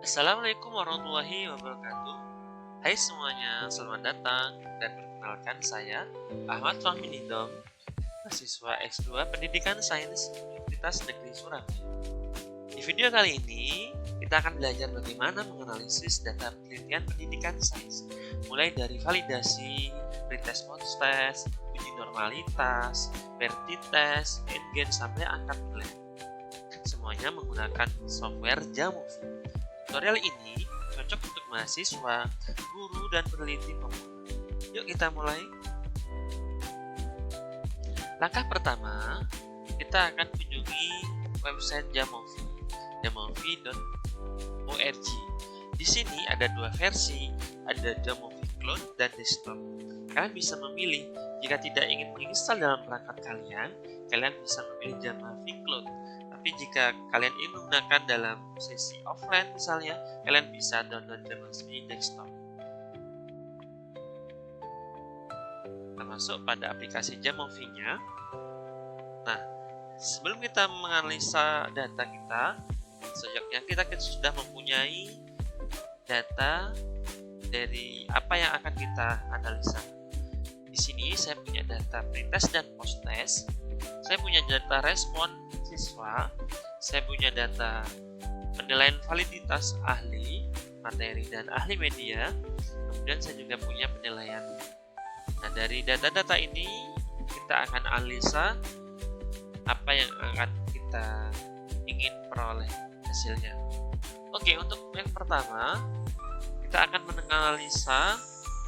Assalamualaikum warahmatullahi wabarakatuh. Hai semuanya, selamat datang dan perkenalkan saya Ahmad Fahmi Nindom, mahasiswa X2 Pendidikan Sains Universitas Negeri Surabaya. Di video kali ini, kita akan belajar bagaimana menganalisis data penelitian pendidikan sains, mulai dari validasi, pretest post-test, uji normalitas, verti-test, endgame, sampai angka nilai. Semuanya menggunakan software Jamovi. Tutorial ini cocok untuk mahasiswa, guru, dan peneliti pemula. Yuk kita mulai. Langkah pertama, kita akan kunjungi website Jamovi, jamovi.org. Di sini ada dua versi, ada Jamovi Cloud dan Desktop. Kalian bisa memilih. Jika tidak ingin menginstal dalam perangkat kalian bisa memilih Jamovi Cloud. Tapi jika kalian ingin menggunakan dalam sesi offline misalnya, kalian bisa download Jamovi Desktop. Kita masuk pada aplikasi Jamovi-nya. Nah, sebelum kita menganalisa data kita, sejaknya kita sudah mempunyai data dari apa yang akan kita analisa. Di sini saya punya data pretest dan post-test. Saya punya data respon siswa, saya punya data penilaian validitas ahli materi dan ahli media, kemudian saya juga punya penilaian. Nah, dari data-data ini kita akan analisa apa yang akan kita ingin peroleh hasilnya. Oke, untuk yang pertama kita akan menganalisa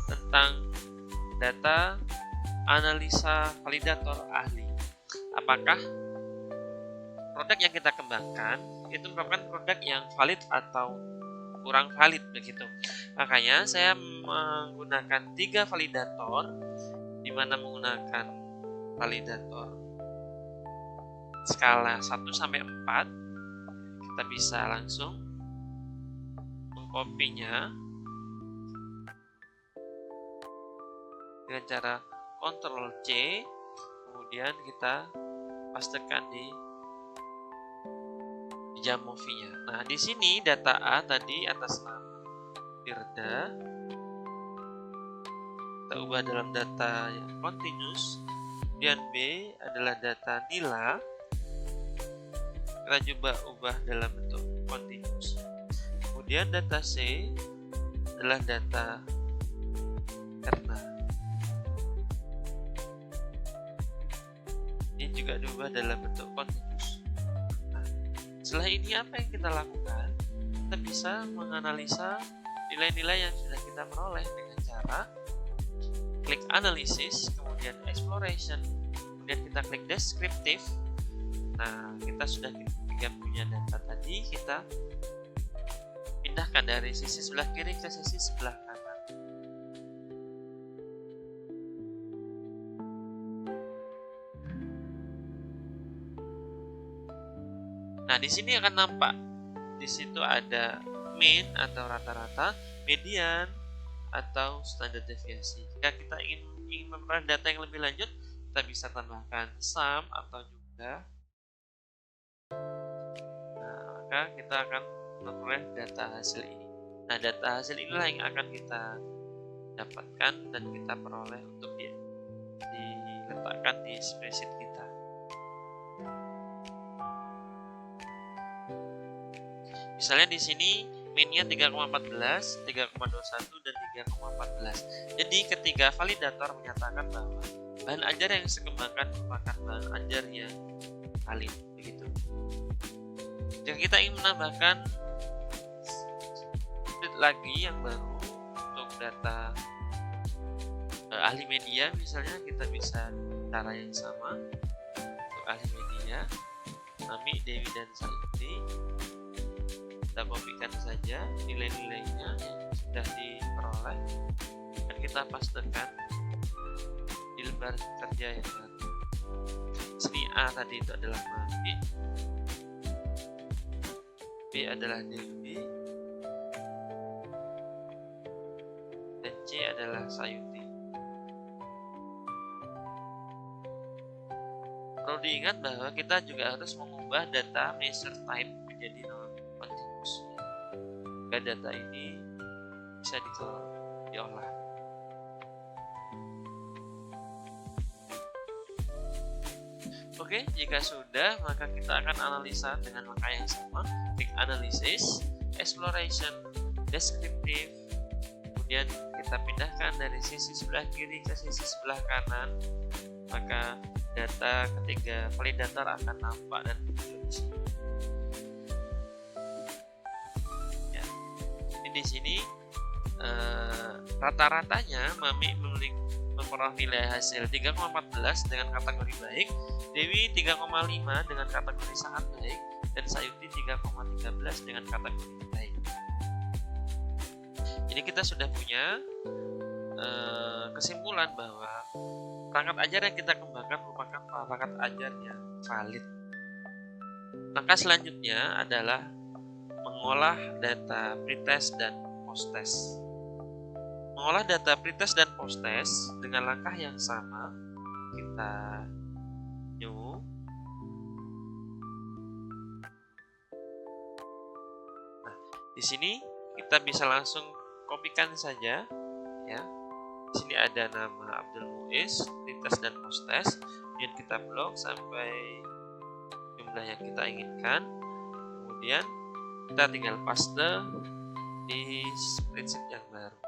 tentang data analisa validator ahli. Apakah produk yang kita kembangkan itu merupakan produk yang valid atau kurang valid begitu. Makanya saya menggunakan 3 validator, di mana menggunakan validator skala 1 sampai 4. Kita bisa langsung mengkopinya dengan cara Ctrl C, kemudian kita pastekan di Jamovi-nya. Nah, di sini data A tadi atas nama Firda, kita ubah dalam data yang continuous. Kemudian B adalah data Nila, kita coba ubah dalam bentuk continuous. Kemudian data C adalah data Erna, ini juga diubah dalam bentuk continuous. Nah, setelah ini apa yang kita lakukan? Kita bisa menganalisa nilai-nilai yang sudah kita peroleh dengan cara klik analisis, kemudian exploration, kemudian kita klik descriptive. Nah, kita sudah punya data tadi, kita pindahkan dari sisi sebelah kiri ke sisi sebelah kanan. Nah, di sini akan nampak di situ ada mean atau rata-rata, median atau standar deviasi. Jika kita ingin memperoleh data yang lebih lanjut, kita bisa tambahkan sum atau juga. Nah, maka kita akan memperoleh data hasil ini. Nah, data hasil inilah yang akan kita dapatkan dan kita peroleh untuk diletakkan di spreadsheet kita. Misalnya di sini mean-nya 3,14, 3,21 dan 3,14. Jadi ketika validator menyatakan bahwa bahan ajar yang dikembangkan merupakan bahan ajar yang valid begitu. Jika kita ingin menambahkan lagi yang baru untuk data ahli media, misalnya kita bisa cara yang sama untuk ahli media, Ami, Dewi, dan Sayuti. Kita kopikan saja nilai-nilainya yang sudah diperoleh dan kita pastekan di lembar kerja yang baru. Sini A tadi itu adalah Mati, B adalah Dewi, dan C adalah Sayuti. Perlu diingat bahwa kita juga harus mengubah data measure type menjadi non-continuous. Jika sehingga data ini bisa diolah. Oke, jika sudah, maka kita akan analisa dengan langkah yang sama, klik analysis, exploration, descriptive, kemudian kita pindahkan dari sisi sebelah kiri ke sisi sebelah kanan, maka data ketiga validator akan nampak dan muncul di sini. Ya. Di sini rata-ratanya Mami memperoleh nilai hasil 3,14 dengan kategori baik, Dewi 3,5 dengan kategori sangat baik, dan Sayuti 3,13 dengan kategori baik. Jadi kita sudah punya kesimpulan bahwa perangkat ajar yang kita kembangkan merupakan perangkat ajar yang valid. Langkah selanjutnya adalah mengolah data pretest dan post-test. Mengolah data pretest dan post-test dengan langkah yang sama, kita new. Nah, di sini kita bisa langsung kopikan saja, ya. Di sini ada nama Abdul Muiz, pretest dan post-test. Kemudian kita blok sampai jumlah yang kita inginkan. Kemudian kita tinggal paste di spreadsheet yang baru.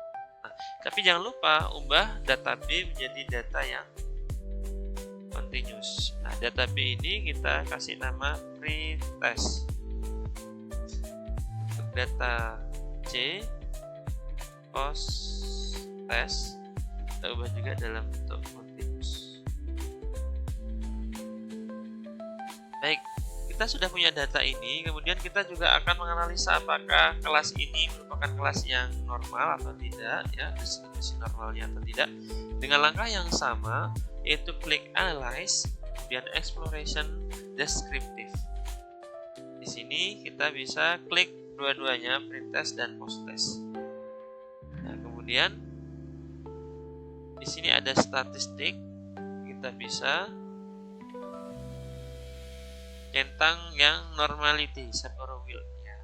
Nah, tapi jangan lupa ubah data B menjadi data yang continuous. Nah, data B ini kita kasih nama pretest. Untuk data C, post-test, kita ubah juga dalam bentuk continuous. Baik, kita sudah punya data ini, kemudian kita juga akan menganalisa apakah kelas ini merupakan kelas yang normal atau tidak, ya, distribusi normalnya atau tidak, dengan langkah yang sama, yaitu klik analyze, kemudian exploration, descriptive. Di sini kita bisa klik dua-duanya, pretest dan post-test. Nah, kemudian di sini ada statistik, kita bisa centang yang normality, Sapir-Whorf-nya.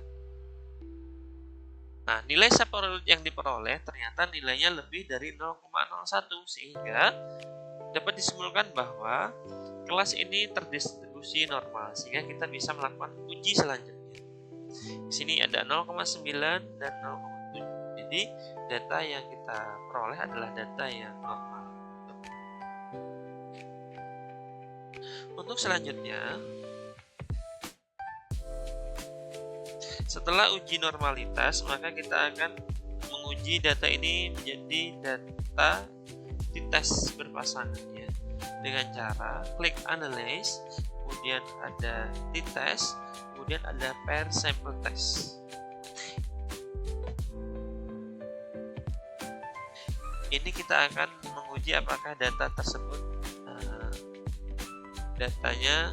Nah, nilai Sapir-Whorf yang diperoleh ternyata nilainya lebih dari 0,01, sehingga dapat disimpulkan bahwa kelas ini terdistribusi normal, sehingga kita bisa melakukan uji selanjutnya. Di sini ada 0,9 dan 0,7. Jadi data yang kita peroleh adalah data yang normal. Untuk selanjutnya, setelah uji normalitas, maka kita akan menguji data ini menjadi data t-test berpasangannya dengan cara klik analyze, kemudian ada t-test, kemudian ada pair sample test. Ini kita akan menguji apakah data tersebut datanya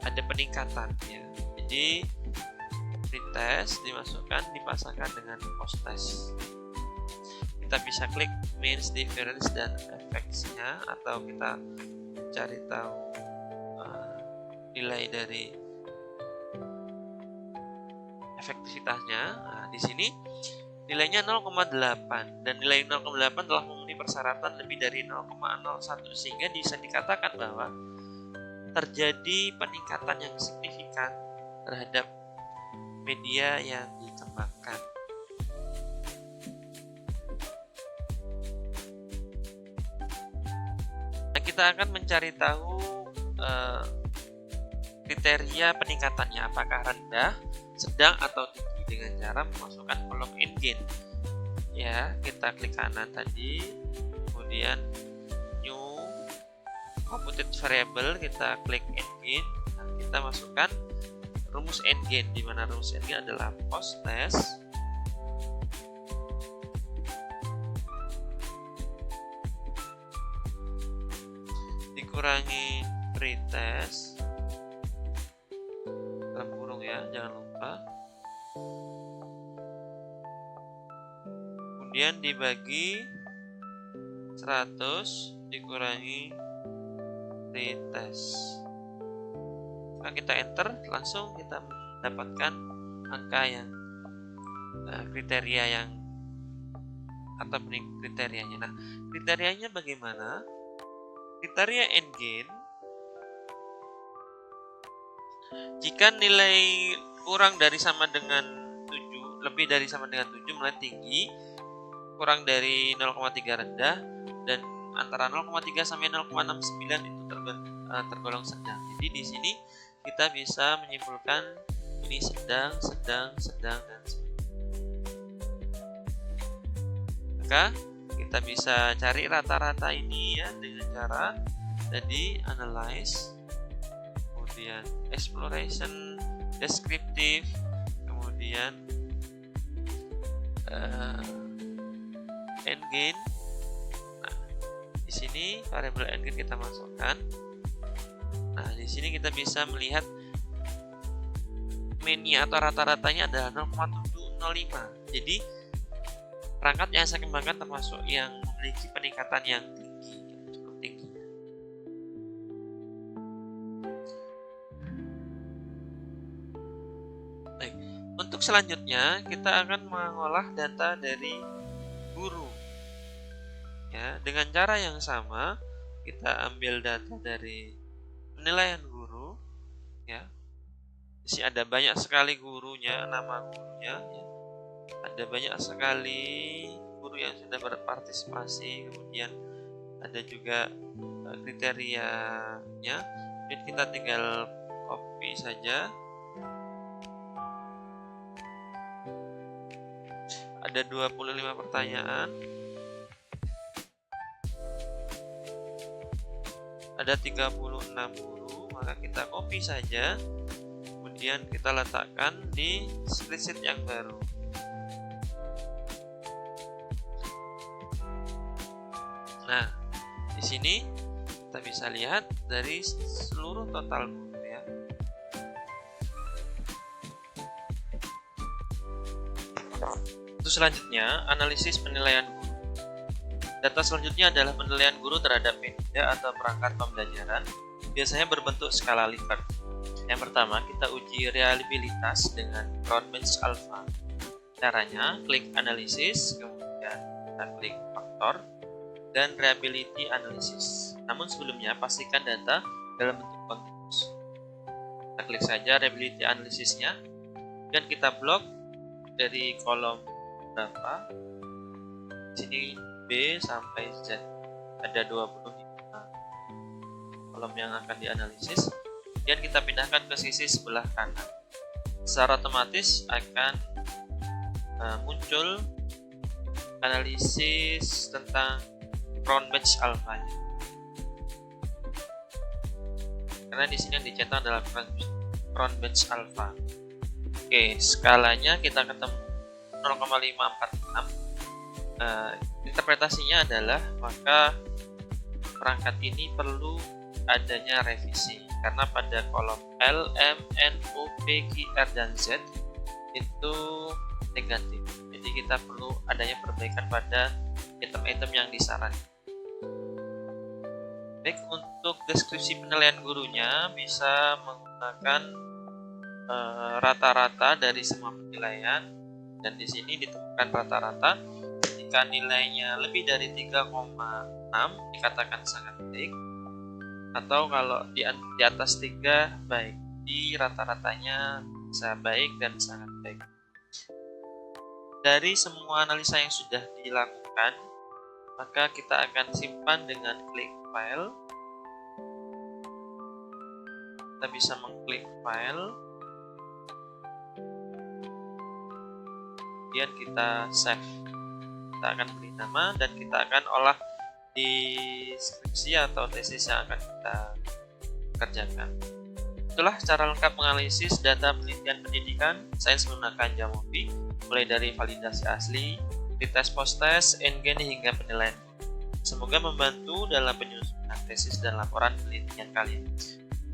ada peningkatan, ya. Jadi pretest dimasukkan, dipasangkan dengan post-test. Kita bisa klik means difference dan effects-nya, atau kita cari tahu nilai dari efektivitasnya. Nah, di sini nilainya 0,8 dan nilai 0,8 telah memenuhi persyaratan lebih dari 0,01, sehingga bisa dikatakan bahwa terjadi peningkatan yang signifikan terhadap media yang dikembangkan. Nah, kita akan mencari tahu kriteria peningkatannya, apakah rendah, sedang, atau tinggi, dengan cara memasukkan kolom n-gain. Ya, kita klik kanan tadi, kemudian new computed variable, kita klik n-gain. Nah, kita masukkan rumus n-gain, di mana rumus n-gain adalah post-test dikurangi pretest dalam kurung, ya, jangan lupa, kemudian dibagi 100 dikurangi pretest. Jika kita enter, langsung kita mendapatkan angka yang kriteria yang atau kriterianya. Nah, kriterianya bagaimana? Kriteria N-gain jika nilai kurang dari sama dengan 7, lebih dari sama dengan 7 mulai tinggi, kurang dari 0,3 rendah, dan antara 0,3 sampai 0,69 itu tergolong sedang. Jadi di sini kita bisa menyimpulkan ini sedang, dan sedang. Maka kita bisa cari rata-rata ini ya dengan cara tadi analyze, kemudian exploration, descriptive, kemudian N-gain. Nah, di sini variabel N-gain kita masukkan. Nah, di sini kita bisa melihat mean-nya atau rata-ratanya adalah 0,705. Jadi perangkat yang saya kembangkan termasuk yang memiliki peningkatan yang tinggi, cukup tinggi. Baik, untuk selanjutnya kita akan mengolah data dari guru. Ya, dengan cara yang sama kita ambil data dari penilaian guru. Ya, di sini ada banyak sekali gurunya, nama gurunya. Ya. Ada banyak sekali guru yang sudah berpartisipasi, kemudian ada juga kriterianya. Jadi kita tinggal copy saja. Ada 25 pertanyaan. Ada 36 guru, maka kita copy saja. Kemudian kita letakkan di spreadsheet yang baru. Nah, di sini kita bisa lihat dari seluruh total guru ya. Untuk selanjutnya, analisis penilaian guru. Data selanjutnya adalah penilaian guru terhadap media atau perangkat pembelajaran, biasanya berbentuk skala Likert. Yang pertama, kita uji reliabilitas dengan Cronbach's Alpha. Caranya, klik analisis, kemudian kita klik faktor, dan reliability analysis. Namun sebelumnya pastikan data dalam bentuk kontinuus. Kita klik saja reliability analysisnya dan kita blok dari kolom berapa. Di sini B sampai Z. Ada 25 kolom yang akan dianalisis. Dan kita pindahkan ke sisi sebelah kanan. Secara otomatis akan muncul analisis tentang Cronbach's Alpha. Karena di sini yang dicetak adalah Cronbach's Alpha. Oke, skalanya kita ketemu 0,546. Interpretasinya adalah maka perangkat ini perlu adanya revisi karena pada kolom L, M, N, O, P, Q, R, dan Z itu negatif. Jadi kita perlu adanya perbaikan pada item-item yang disarankan. Baik, untuk deskripsi penilaian gurunya bisa menggunakan rata-rata dari semua penilaian, dan di sini ditemukan rata-rata. Jika nilainya lebih dari 3,6 dikatakan sangat baik, atau kalau di atas 3 baik. Di rata-ratanya bisa baik dan sangat baik. Dari semua analisa yang sudah dilakukan, maka kita akan simpan dengan klik file. Kita bisa mengklik file, kemudian kita save. Kita akan beri nama dan kita akan olah di skripsi atau tesis yang akan kita kerjakan. Itulah cara lengkap menganalisis data penelitian pendidikan sains menggunakan Jamovi, mulai dari validasi asli, pretest, post-test, N-gain hingga penilaian. Semoga membantu dalam penyusunan tesis dan laporan penelitian kalian.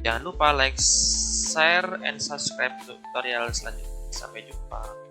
Jangan lupa like, share, and subscribe tutorial selanjutnya. Sampai jumpa.